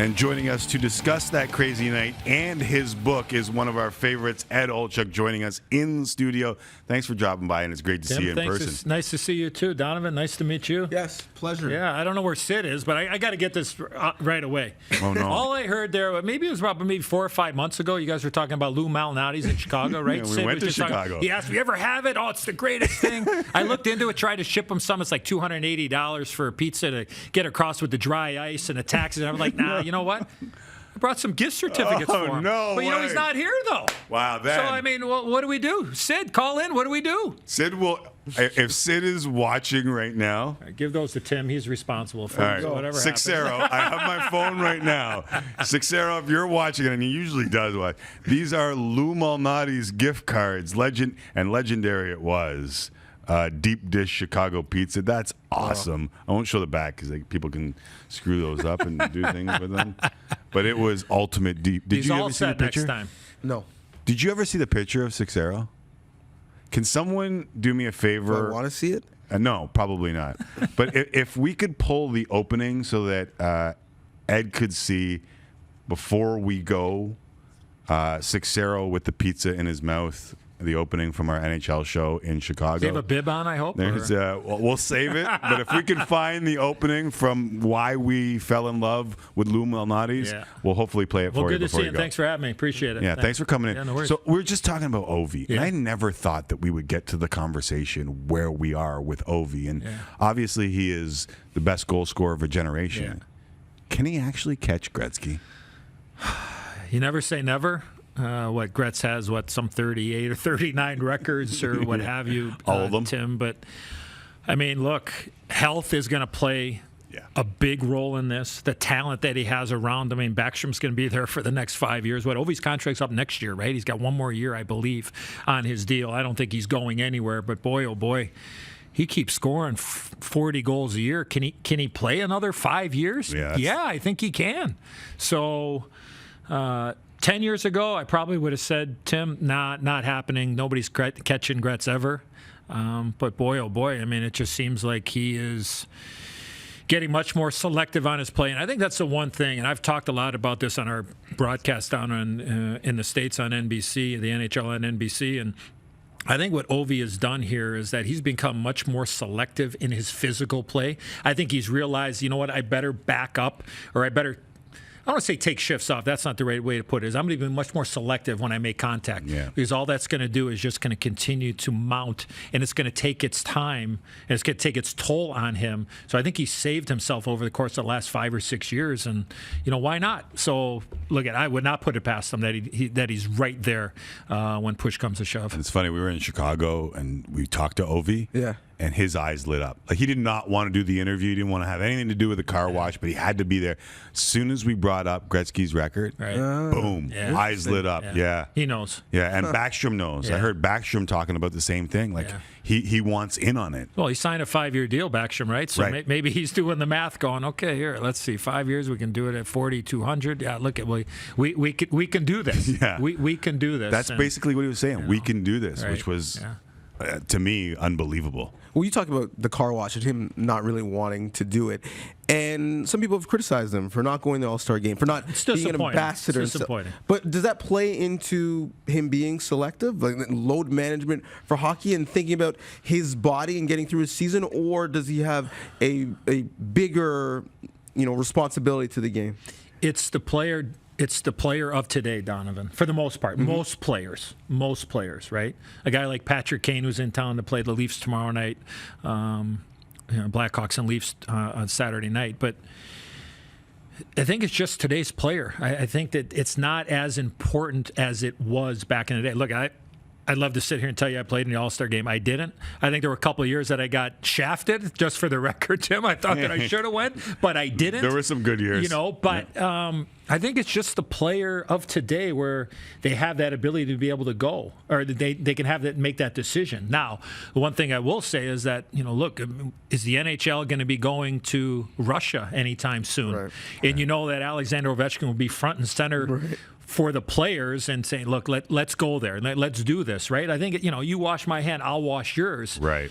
And joining us to discuss that crazy night and his book is one of our favorites, Ed Olczyk, joining us in the studio. Thanks for dropping by, and it's great to see you in person. It's nice to see you too, Donovan. Nice to meet you. Yes, pleasure. Yeah, I don't know where Sid is, but I got to get this right away. Oh, no. All I heard there, maybe it was probably 4 or 5 months ago, you guys were talking about Lou Malnati's in Chicago, right? Yeah, we Sid went was to just Chicago. He asked me, you ever have it? Oh, it's the greatest thing. I looked into it, tried to ship him some. It's like $280 for a pizza to get across with the dry ice and the taxes. And I'm like, nah, you know what? I brought some gift certificates for him. No but, way. He's not here, though. Wow, So, I mean, what do we do? Sid, call in. What do we do? Sid will, if Sid is watching right now. Right, give those to Tim. He's responsible for whatever happens. Sixero, I have my phone right now. Sixero, if you're watching it, and he usually does watch, these are Lou Malnati's gift cards. Legendary it was. Deep dish Chicago pizza. That's awesome. I won't show the back because people can screw those up and do things with them. But it was ultimate deep. Did you ever see the picture? Next time. No. Did you ever see the picture of Sixero? Can someone do me a favor? Do I want to see it? No, probably not. But if we could pull the opening so that Ed could see before we go, Sixero with the pizza in his mouth. The opening from our NHL show in Chicago. Do you have a bib on, I hope? There's, we'll save it, but if we can find the opening from why we fell in love with Lou Malnati's, we'll hopefully play it for you before you go. Well, good to see you. Thanks for having me. Appreciate it. Yeah, thanks for coming in. Yeah, no worries. So we're just talking about Ovi, and I never thought that we would get to the conversation where we are with Ovi, and obviously he is the best goal scorer of a generation. Can he actually catch Gretzky? You never say never. What Gretz has, some 38 or 39 records or what have you, all of them, Tim. But I mean, look, health is going to play a big role in this. The talent that he has around. I mean, Backstrom's going to be there for the next 5 years. Ovi's contract's up next year, right? He's got one more year, I believe, on his deal. I don't think he's going anywhere. But boy, oh boy, he keeps scoring 40 goals a year. Can he play another 5 years? Yeah, I think he can. So. 10 years ago, I probably would have said, Tim, not happening. Nobody's catching Gretz ever. But boy, oh boy, I mean, it just seems like he is getting much more selective on his play. And I think that's the one thing, and I've talked a lot about this on our broadcast down in the States on NBC, the NHL on NBC, and I think what Ovi has done here is that he's become much more selective in his physical play. I think he's realized, you know what, I better back up, or I don't want to say take shifts off. That's not the right way to put it. I'm going to be much more selective when I make contact because all that's going to do is just going to continue to mount, and it's going to take its time, and it's going to take its toll on him. So I think he saved himself over the course of the last 5 or 6 years, and why not? So look, I would not put it past him that he's right there when push comes to shove. And it's funny. We were in Chicago and we talked to Ovi. Yeah. And his eyes lit up. Like, he did not want to do the interview. He didn't want to have anything to do with the car wash, but he had to be there. As soon as we brought up Gretzky's record, boom, eyes lit up. Yeah. He knows. Yeah, and Backstrom knows. I heard Backstrom talking about the same thing. Like, he wants in on it. Well, he signed a 5-year deal, Backstrom, right? So maybe he's doing the math going, okay, here, let's see, 5 years, we can do it at 4,200. Yeah, look, we can do this. We can do this. That's basically what he was saying. We can do this, which was, to me, unbelievable. Well, you talked about the car wash and him not really wanting to do it. And some people have criticized him for not going to the AllStar Game, for not being an ambassador. It's disappointing. But does that play into him being selective, like load management for hockey and thinking about his body and getting through his season? Or does he have a bigger responsibility to the game? It's the player of today, Donovan, for the most part. Most players, right? A guy like Patrick Kane, who's in town to play the Leafs tomorrow night, Blackhawks and Leafs on Saturday night. But I think it's just today's player. I think that it's not as important as it was back in the day. Look, I'd love to sit here and tell you I played in the AllStar Game. I didn't. I think there were a couple of years that I got shafted, just for the record, Tim. I thought that I should have went, but I didn't. There were some good years. But I think it's just the player of today where they have that ability to be able to go, or they can make that decision. Now, the one thing I will say is that, look, is the NHL going to be going to Russia anytime soon? Right. And you know that Alexander Ovechkin will be front and center for the players and saying, look, let's go there. Let's do this, right? I think, you wash my hand, I'll wash yours. Right.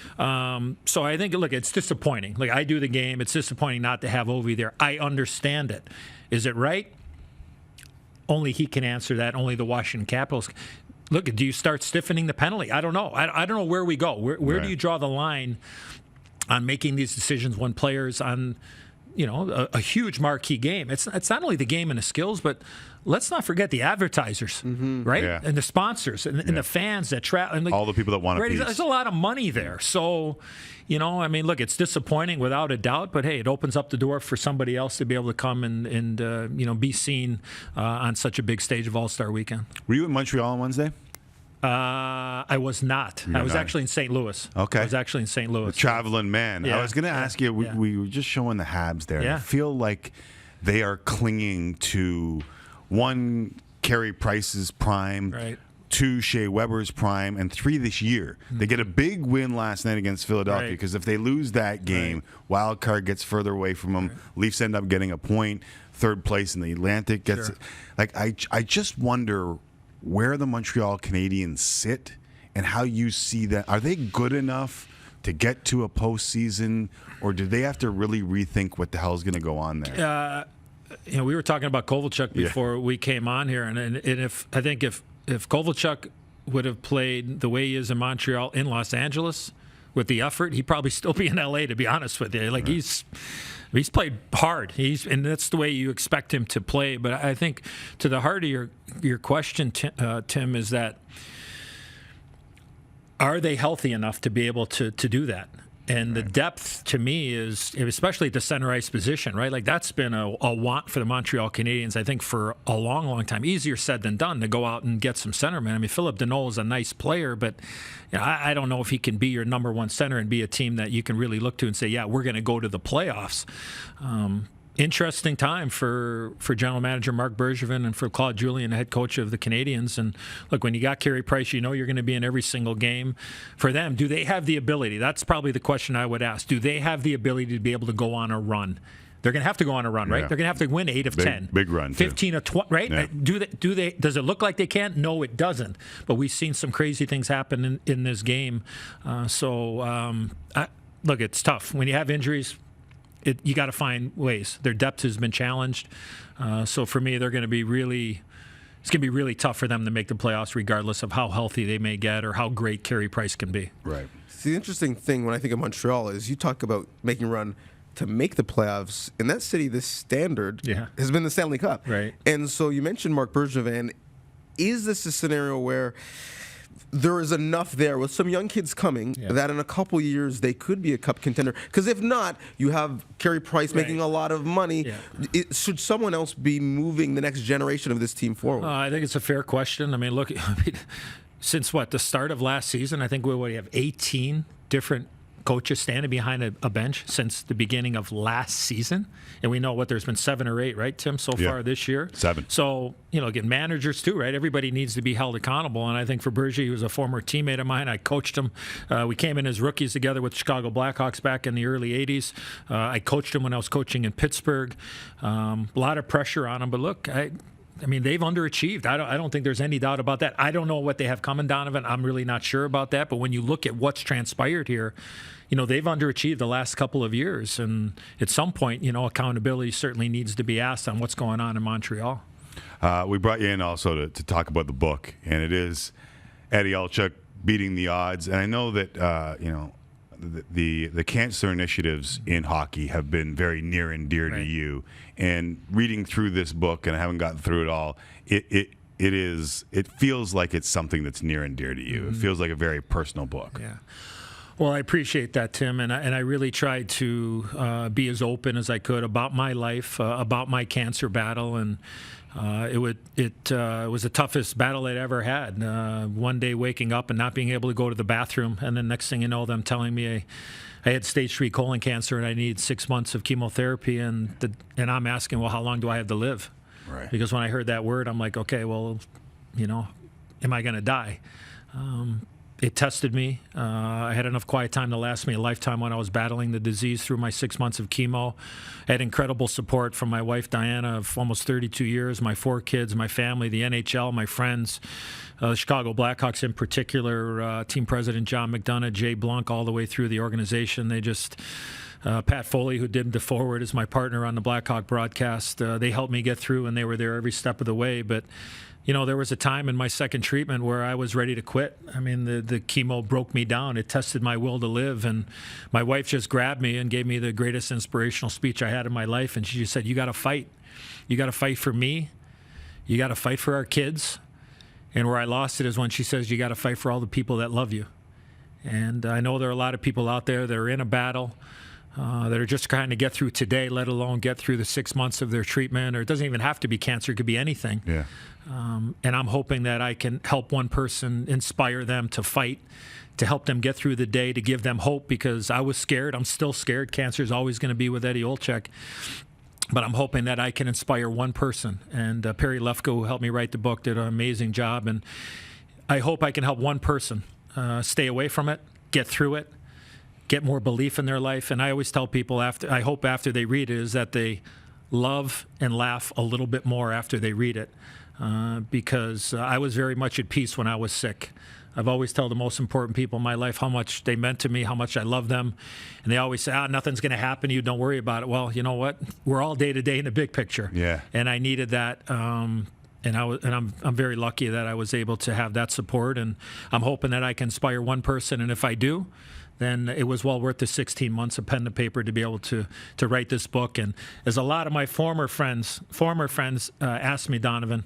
So I think, look, it's disappointing. Like, I do the game. It's disappointing not to have Ovi there. I understand it. Is it right? Only he can answer that. Only the Washington Capitals. Look, do you start stiffening the penalty? I don't know. I don't know where we go. Where do you draw the line on making these decisions when players on, a huge marquee game? It's not only the game and the skills, but let's not forget the advertisers, right? Yeah. And the sponsors and the fans that travel. All the people that want a piece. There's a lot of money there. So, look, it's disappointing without a doubt, but hey, it opens up the door for somebody else to be able to come and be seen on such a big stage of All-Star Weekend. Were you in Montreal on Wednesday? I was not. I was actually in St. Louis. Okay. I was actually in St. Louis. The traveling man. Yeah. I was going to ask you, we were just showing the Habs there. Yeah. I feel like they are clinging to, one, Carey Price's prime, Right. 2, Shea Weber's prime, and 3, this year. They get a big win last night against Philadelphia, because if they lose that game, wild card gets further away from them. Leafs end up getting a point. Third place in the Atlantic gets I just wonder where the Montreal Canadiens sit and how you see that. Are they good enough to get to a postseason, or do they have to really rethink what the hell is going to go on there? We were talking about Kovalchuk before we came on here, and if Kovalchuk would have played the way he is in Montreal in Los Angeles with the effort, he'd probably still be in LA, to be honest with you. He's played hard. And that's the way you expect him to play. But I think to the heart of your question, Tim, is that are they healthy enough to be able to do that? And the depth, to me, is, especially at the center ice position, right? Like, that's been a want for the Montreal Canadiens, I think, for a long, long time. Easier said than done to go out and get some centermen. I mean, Philip Deneau is a nice player, but I don't know if he can be your number one center and be a team that you can really look to and say, yeah, we're going to go to the playoffs. Interesting time for General Manager Marc Bergevin and for Claude Julien, the head coach of the Canadiens. And look, when you got Carey Price, you're going to be in every single game. For them, do they have the ability? That's probably the question I would ask. Do they have the ability to be able to go on a run? They're going to have to go on a run, right? Yeah. They're going to have to win 8 of 10. Big run, 15 of 20, right? Yeah. Do they? Does it look like they can't? No, it doesn't. But we've seen some crazy things happen in this game. Look, it's tough. When you have injuries, you got to find ways. Their depth has been challenged. So for me, they're going to be it's going to be really tough for them to make the playoffs, regardless of how healthy they may get or how great Carey Price can be. Right. See, the interesting thing when I think of Montreal is you talk about making a run to make the playoffs. In that city, the standard has been the Stanley Cup. Right. And so you mentioned Marc Bergevin. Is this a scenario where there is enough there with some young kids coming that in a couple years they could be a cup contender? Because if not, you have Carey Price making a lot of money. Yeah. Should someone else be moving the next generation of this team forward? I think it's a fair question. I mean, look, since the start of last season, I think we have 18 different coaches standing behind a bench since the beginning of last season. And we know there's been 7 or 8, right, Tim, so far this year? 7. So, again, managers too, right? Everybody needs to be held accountable. And I think for Bergie, he was a former teammate of mine. I coached him. We came in as rookies together with the Chicago Blackhawks back in the early 80s. I coached him when I was coaching in Pittsburgh. A lot of pressure on him. But look, I mean, they've underachieved. I don't think there's any doubt about that. I don't know what they have coming, Donovan. I'm really not sure about that. But when you look at what's transpired here, they've underachieved the last couple of years. And at some point, accountability certainly needs to be asked on what's going on in Montreal. We brought you in also to talk about the book, and it is Eddie Olczyk, Beating the Odds. And I know that, the cancer initiatives in hockey have been very near and dear to you. And reading through this book, and I haven't gotten through it all, it feels like it's something that's near and dear to you. Mm-hmm. It feels like a very personal book. Yeah. Well, I appreciate that, Tim, and I really tried to be as open as I could about my life, about my cancer battle, and it was the toughest battle I'd ever had. One day waking up and not being able to go to the bathroom, and then next thing you know, them telling me I had stage 3 colon cancer and I need 6 months of chemotherapy, and I'm asking, well, how long do I have to live? Right. Because when I heard that word, I'm like, okay, well, am I going to die? It tested me. I had enough quiet time to last me a lifetime when I was battling the disease through my 6 months of chemo. I had incredible support from my wife, Diana, of almost 32 years, my 4 kids, my family, the NHL, my friends, the Chicago Blackhawks in particular, team president John McDonough, Jay Blunk, all the way through the organization. They just Pat Foley, who did the forward, is my partner on the Blackhawk broadcast. They helped me get through, and they were there every step of the way. But there was a time in my second treatment where I was ready to quit. I mean, the chemo broke me down. It tested my will to live. And my wife just grabbed me and gave me the greatest inspirational speech I had in my life. And she just said, you got to fight. You got to fight for me. You got to fight for our kids. And where I lost it is when she says, you got to fight for all the people that love you. And I know there are a lot of people out there that are in a battle, that are just trying to get through today, let alone get through the 6 months of their treatment. Or it doesn't even have to be cancer. It could be anything. Yeah. And I'm hoping that I can help one person, inspire them to fight, to help them get through the day, to give them hope, because I was scared. I'm still scared. Cancer is always going to be with Eddie Olczyk. But I'm hoping that I can inspire one person. And Perry Lefko, who helped me write the book, did an amazing job. And I hope I can help one person stay away from it, get through it, get more belief in their life. And I always tell people, I hope after they read it, is that they love and laugh a little bit more after they read it. Because I was very much at peace when I was sick. I've always told the most important people in my life how much they meant to me, how much I love them. And they always say, nothing's going to happen to you, don't worry about it. Well, you know what? We're all day to day in the big picture. Yeah. And I needed that. And I'm very lucky that I was able to have that support. And I'm hoping that I can inspire one person. And if I do, then it was well worth the 16 months of pen to paper to be able to write this book. And as a lot of my former friends asked me, Donnovan,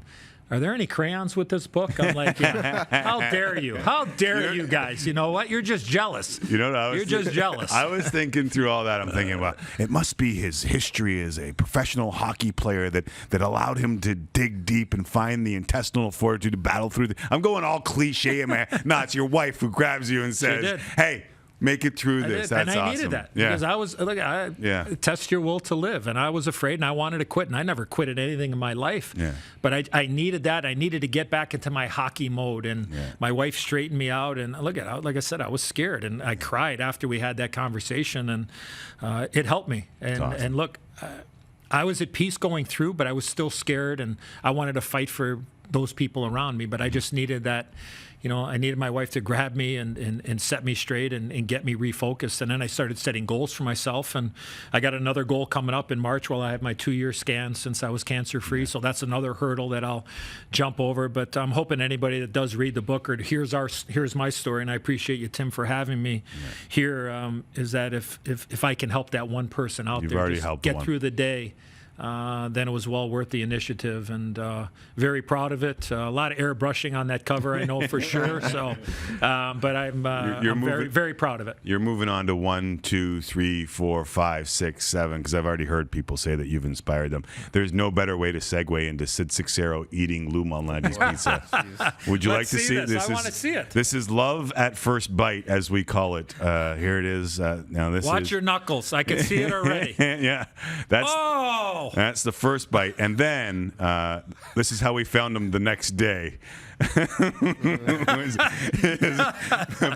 are there any crayons with this book? I'm like, yeah. How dare you? How dare you guys? You know what? You're just jealous. You know what I was You're just jealous. I was thinking through all that. I'm thinking about it must be his history as a professional hockey player that allowed him to dig deep and find the intestinal fortitude to battle through. I'm going all cliche in my head. No, it's your wife who grabs you and says, hey, make it through this. That's awesome. And I needed that because I was test your will to live, and I was afraid, and I wanted to quit, and I never quit at anything in my life. Yeah. But I needed that. I needed to get back into my hockey mode, and my wife straightened me out. And like I said, I was scared, and I cried after we had that conversation, and it helped me. And awesome. and look, I was at peace going through, but I was still scared, and I wanted to fight for those people around me. But I just needed that. I needed my wife to grab me and set me straight and get me refocused. And then I started setting goals for myself. And I got another goal coming up in March while I have my 2-year scan since I was cancer-free. So that's another hurdle that I'll jump over. But I'm hoping anybody that does read the book or here's my story, and I appreciate you, Tim, for having me here, is that if I can help that one person out You've there already just helped get one. through the day, then it was well worth the initiative, and very proud of it. A lot of airbrushing on that cover, I know for sure. So, but I'm very, very proud of it. You're moving on to 1, 2, 3, 4, 5, 6, 7, because I've already heard people say that you've inspired them. There's no better way to segue into Sid Sixero eating Lou Malnati's pizza. Would you like to see this? I want to see it. This is love at first bite, as we call it. Here it is. Watch your knuckles. I can see it already. Yeah, that's the first bite, and then this is how we found him the next day.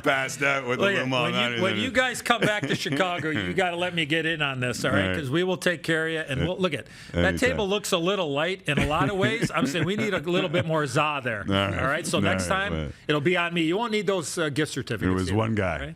Passed out with a little Malnati. When you guys come back to Chicago, you got to let me get in on this, all right? Because we will take care of you. And we'll, look at that table looks a little light in a lot of ways. I'm saying we need a little bit more za there. All right. So next time it'll be on me. You won't need those gift certificates. There was one guy.